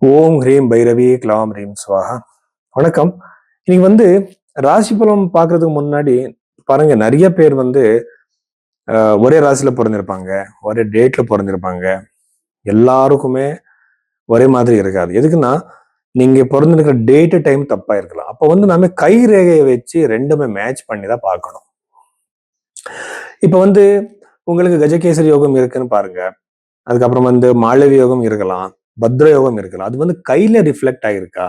ஓம் ஹ்ரீம் பைரவி க்லாம் ஹ்ரீம் ஸ்வாஹா. வணக்கம். இன்னைக்கு ராசி பலம் பார்க்கறதுக்கு முன்னாடி பாருங்க, நிறைய பேர் ஒரே ராசியில பிறந்திருப்பாங்க, ஒரே டேட்ல பிறந்திருப்பாங்க. எல்லாருக்குமே ஒரே மாதிரி இருக்காது. எதுக்குன்னா, நீங்க பிறந்திருக்கிற டேட்டு டைம் தப்பா இருக்கலாம். அப்போ நாம கை ரேகையை வச்சு ரெண்டுமே மேட்ச் பண்ணி தான் பார்க்கணும். இப்போ உங்களுக்கு கஜகேசரி யோகம் இருக்குன்னு பாருங்க. அதுக்கப்புறம் மாளவி யோகம் இருக்கலாம், பத்ர யோகம் இருக்கலாம். அது கையில ரிஃப்ளெக்ட் ஆகிருக்கா?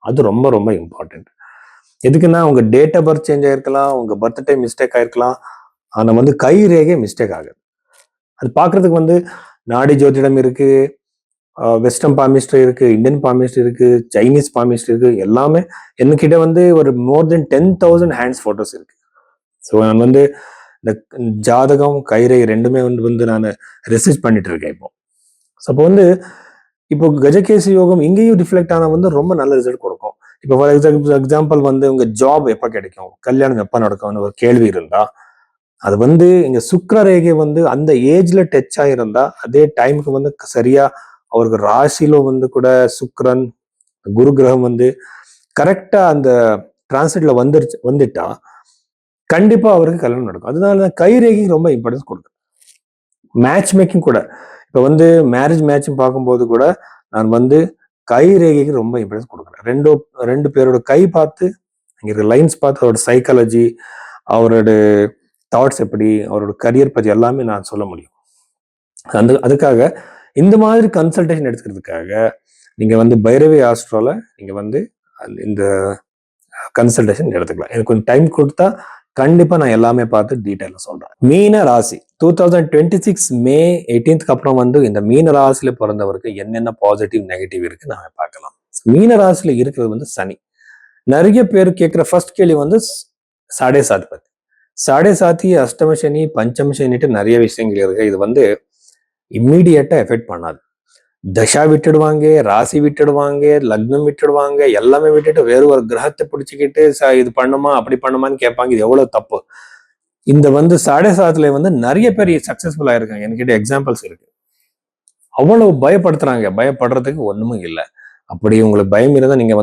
அது ரொம்ப ரொம்ப இம்பார்ட்டன்ட். எதுக்குன்னா, உங்க டேட் ஆஃப் பர்த் சேஞ்ச் ஆயிருக்கலாம், உங்க பர்த் டைம் மிஸ்டேக் ஆயிருக்கலாம். ஆனா கை ரேகை மிஸ்டேக் ஆகுது. அது பாக்குறதுக்கு நாடி ஜோதிடம் இருக்கு, வெஸ்டர்ன் பாமிஸ்ட்ரி இருக்கு, இந்தியன் பாமிஸ்ட்ரி இருக்கு, சைனீஸ் பாமிஸ்ட்ரி இருக்கு. எல்லாமே என்கிட்ட ஒரு மோர் தென் 10,000 ஹேண்ட்ஸ் போட்டோஸ் இருக்கு. ஸோ நான் இந்த ஜாதகம் கைரேகை ரெண்டுமே நான் ரிசர்ச் பண்ணிட்டு இருக்கேன் இப்போ. ஸோ அப்போ இப்போ கஜகேசி யோகம் இங்கேயும் ரிஃப்ளெக்ட் ஆனா ரொம்ப நல்ல ரிசல்ட் கொடுக்கும். இப்போ ஃபார் எக்ஸாம்பிள் உங்க ஜாப் எப்ப கிடைக்கும், கல்யாணம் எப்ப நடக்கும்னு ஒரு கேள்வி இருந்தா, அது இங்க சுக்கிர ரேகை அந்த ஏஜ்ல டச் ஆயிருந்தா, அதே டைமுக்கு சரியா அவருக்கு ராசியில கூட சுக்கிரன் குரு கிரகம் கரெக்டா அந்த டிரான்சிட்ல வந்துட்டா கண்டிப்பா அவருக்கு கல்யாணம் நடக்கும். அதனால கை ரேகை ரொம்ப இம்பார்ட்டன்ஸ் கொடுக்கும். மேட்ச் மேக்கிங் கூட இப்ப மேரேஜ் மேட்ச் பார்க்கும்போது கூட நான் கை ரேகைக்கு ரொம்ப இம்பார்ட்டன்ஸ் கொடுக்குறேன். ரெண்டு பேரோட கை பார்த்து, இங்க இருக்க லைன்ஸ் பார்த்து அவரோட சைக்காலஜி, அவரோட தாட்ஸ் எப்படி, அவரோட கரியர் பத்தி எல்லாமே நான் சொல்ல முடியும். அதுக்காக இந்த மாதிரி கன்சல்டேஷன் எடுத்துக்கிறதுக்காக நீங்க பைரவி ஆஸ்ட்ரோல நீங்க இந்த கன்சல்டேஷன் எடுத்துக்கலாம். எனக்கு கொஞ்சம் டைம் கொடுத்தா கண்டிப்பா நான் எல்லாமே பார்த்து டீட்டெயில சொல்றேன். மீன ராசி 2026 மே 18க்கு அப்புறம் இந்த மீன ராசியில பிறந்தவருக்கு என்னென்ன பாசிட்டிவ் நெகட்டிவ் இருக்கு நாம பார்க்கலாம். மீன ராசியில இருக்கிறது சனி. நிறைய பேர் கேட்கிற ஃபர்ஸ்ட் கேள்வி சாடே சாத் பத்தி. சாடே சாத்தி, அஷ்டம சனி, பஞ்சம சனிட்டு நிறைய விஷயங்கள் இருக்கு. இது இம்மீடியட்டா எஃபெக்ட் பண்ணாது. தசா விட்டுடுவாங்க, ராசி விட்டுடுவாங்க, லக்னம் விட்டுடுவாங்க, எல்லாமே விட்டுட்டு வேறு ஒரு கிரகத்தை பிடிச்சிக்கிட்டு இது பண்ணுமா அப்படி பண்ணுமான்னு கேட்பாங்க. இது எவ்வளவு தப்பு. இந்த சாடே சாத்துல நிறைய பேர் சக்சஸ்ஃபுல் ஆயிருக்காங்க. என்கிட்ட எக்ஸாம்பிள்ஸ் இருக்கு. அவ்வளவு பயப்படுத்துறாங்க. பயப்படுறதுக்கு ஒண்ணுமும் இல்லை. அப்படி உங்களுக்கு பயம் இருந்தா நீங்க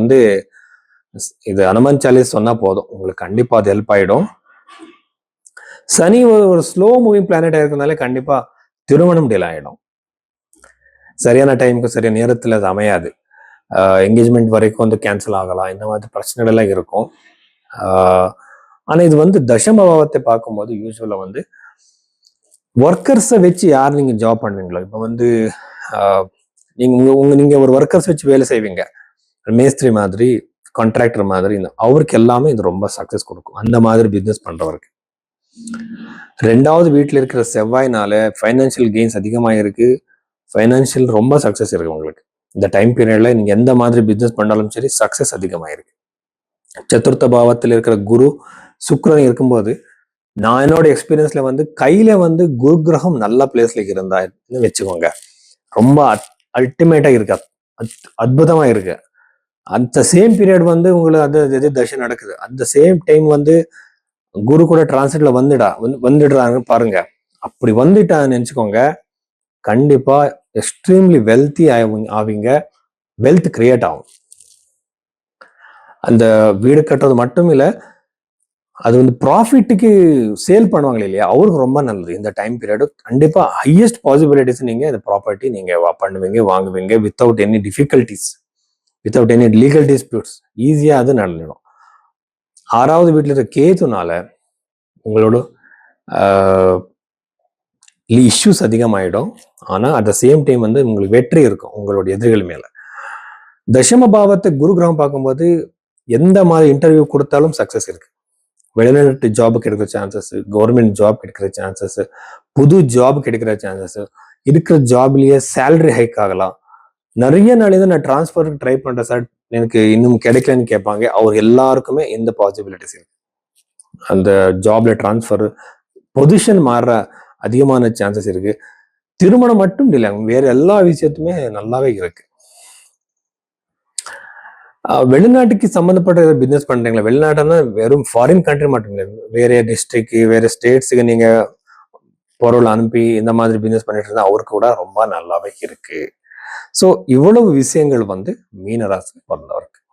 இது அனுமன் சாலிஸ் சொன்னா போதும், உங்களுக்கு கண்டிப்பா அது ஹெல்ப் ஆயிடும். சனி ஒரு ஸ்லோ மூவிங் பிளானட் இருக்கிறதுனால கண்டிப்பா திருமணம் டிலே ஆயிடும். சரியான டைமுக்கு சரியான நேரத்தில் அது அமையாது. என்கேஜ்மெண்ட் வரைக்கும் கேன்சல் ஆகலாம். இந்த மாதிரி பிரச்சனைகள் எல்லாம் இருக்கும். ஆனா இது தசமபாவத்தை பார்க்கும்போது யூஸ்வலா ஒர்க்கர்ஸை வச்சு யார் நீங்க ஜாப் பண்ணுவீங்களோ, இப்போ நீங்க ஒரு ஒர்க்கர்ஸ் வச்சு வேலை செய்வீங்க, மேஸ்திரி மாதிரி, கான்ட்ராக்டர் மாதிரி, அவருக்கு எல்லாமே இது ரொம்ப சக்சஸ் கொடுக்கும். அந்த மாதிரி பிசினஸ் பண்றவருக்கு. ரெண்டாவது வீட்டில் இருக்கிற செவ்வாய்னால ஃபைனான்சியல் கெயின்ஸ் அதிகமாக இருக்கு. ஃபைனான்சியல் ரொம்ப சக்சஸ் இருக்கு உங்களுக்கு. இந்த டைம் பீரியட்ல நீங்க எந்த மாதிரி பிசினஸ் பண்ணாலும் சரி சக்சஸ் அதிகமாயிருக்கு. சதுர்த்த பாவத்தில் இருக்கிற குரு சுக்கிரன் இருக்கும்போது, நான் என்னோட எக்ஸ்பீரியன்ஸ்ல கையில குரு கிரகம் நல்ல பிளேஸ்ல இருந்தா வச்சுக்கோங்க, ரொம்ப அல்டிமேட்டா இருக்கு, அற்புதமா இருக்கு. அந்த சேம் பீரியட் உங்களுக்கு அது தசை நடக்குது, அந்த சேம் டைம் குரு கூட டிரான்சிட்ல வந்துடுறாங்க பாருங்க. அப்படி வந்துட்டான்னு நினைச்சுக்கோங்க, கண்டிப்பா எக்ஸ்ட்ரீம்லி வெல்த்தி ஆவீங்க, வெல்த் கிரியேட் ஆகும். அந்த வீடு கட்டுறது மட்டும் இல்ல, அது ப்ராஃபிட்டுக்கு சேல் பண்ணுவாங்க இல்லையா, அவருக்கு ரொம்ப நல்லது. இந்த டைம் பீரியட் கண்டிப்பா ஹையஸ்ட் பாசிபிலிட்டிஸ் நீங்க இந்த ப்ராப்பர்ட்டி நீங்க பண்ணுவீங்க, வாங்குவீங்க, without any difficulties, without any legal disputes. ஈஸியா அது நடந்துடும். 6வது வீட்டுல இருக்க கேதுனால உங்களோட இஷ்யூஸ் அதிகமாயிடும். ஆனா அட் த சேம் டைம் உங்களுக்கு வெற்றி இருக்கும் உங்களுடைய எதிரிகள் மேல. தசம பாவத்தை குரு கிரகம் பார்க்கும்போது எந்த மாதிரி இன்டர்வியூ கொடுத்தாலும் சக்சஸ் இருக்கு. வெளிநாட்டு ஜாப் கிடைக்கிற சான்சஸ், கவர்மெண்ட் ஜாப் கிடைக்கிற சான்சஸ், புது ஜாப் கிடைக்கிற சான்சஸ், இருக்கிற ஜாப்லயே சேலரி ஹைக் ஆகலாம். நிறைய நாள் நான் டிரான்ஸ்பருக்கு ட்ரை பண்றேன் சார், எனக்கு இன்னும் கிடைக்கலன்னு கேட்பாங்க. அவர் எல்லாருக்குமே எந்த பாசிபிலிட்டிஸ் இருக்கு. அந்த ஜாப்ல டிரான்ஸ்பர், பொசிஷன் மாறுற அதிகமான சான்சஸ் இருக்கு. திருமணம் மட்டும் இல்லை, வேற எல்லா விஷயத்துமே நல்லாவே இருக்கு. வெளிநாட்டுக்கு சம்மந்தப்பட்ட பிசினஸ் பண்றீங்களா? வெளிநாட்டுன்னா வெறும் ஃபாரின் கண்ட்ரி மட்டும் இல்லை, வேற டிஸ்ட்ரிக்ட், வேற ஸ்டேட்ஸுக்கு நீங்க பொருள் அனுப்பி இந்த மாதிரி பிசினஸ் பண்ணிட்டு இருந்தா அவருக்கு கூட ரொம்ப நல்லாவே இருக்கு. ஸோ இவ்வளவு விஷயங்கள் வந்து மீனராசி வரணும்.